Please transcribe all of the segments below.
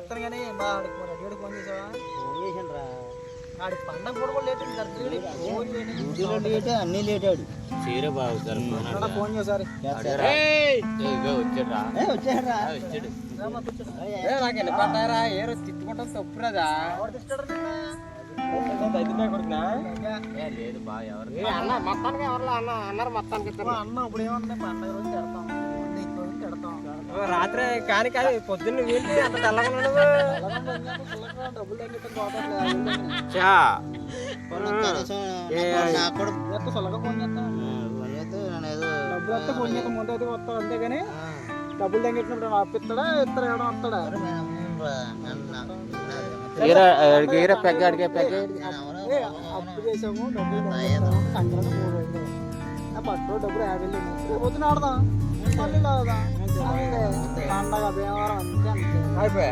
చేస్తాను కానీ మా ఆడికి మరి అడిగాడు ఫోన్ చేసావా? ఫోన్ చేసాను రా. ఆడికి పండగ కూడా లేట్ లేట్ అన్నీ లేట్ ఆడు చీర బాగుతారు ఫోన్ చేసారు వచ్చాడు నాకు ఎన్ని పడ్డారా ఏ రోజు తిట్టుకుంటాం తప్పురాదా లేదు బా ఎవరు అన్న మొత్తానికి ఎవరు అన్న అన్నారు మొత్తానికి అన్న ఇప్పుడు ఏమన్నా పండగ రోజు తిడతాం తిడతాం రాత్రి కానీ కానీ పొద్దున్న వీళ్ళు అంత తెల్లగా డబ్బులు తగ్గితే సొల్లగా ఫోన్ చేస్తాం డబ్బులు వస్తే ఫోన్ చేస్తాం ముందు అయితే వస్తాం అంతేగాని డబ్బులు తగ్గినప్పుడు అప్పిస్తాడా ఇస్తాడా ఎవడో వస్తాడా అప్పు చేసాము డబ్బులు సంక్రాంతి 3 రోజులు పట్టు డబ్బులు 50 రేపు పొద్దున ఆడదాం మళ్ళీ ఆడదాం పండగ భీమవరం అంతే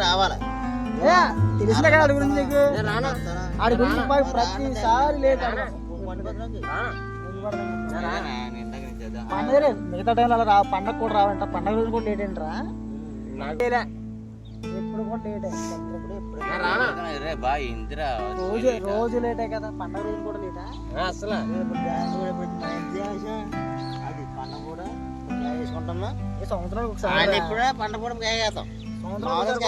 రావాలి తెలిసిన కదా ఆడి గురించి నీకు ఆడి గురించి ప్రతిసారి లేట్ పండగ మిగతా టైంలో అలా రా పండగ కూడా రావంట పండగ రోజు కూడా లేట్ ఏంట్రా ఎప్పుడు కూడా లేట్ రోజు లేటే కదా పండగ రోజు కూడా లేటా అసలు అది పండగ కూడా వేసుకుంటామా ఈ సంవత్సరానికి ఒకసారి ఇప్పుడు పండగ కూడా చేస్తాం సంవత్సరం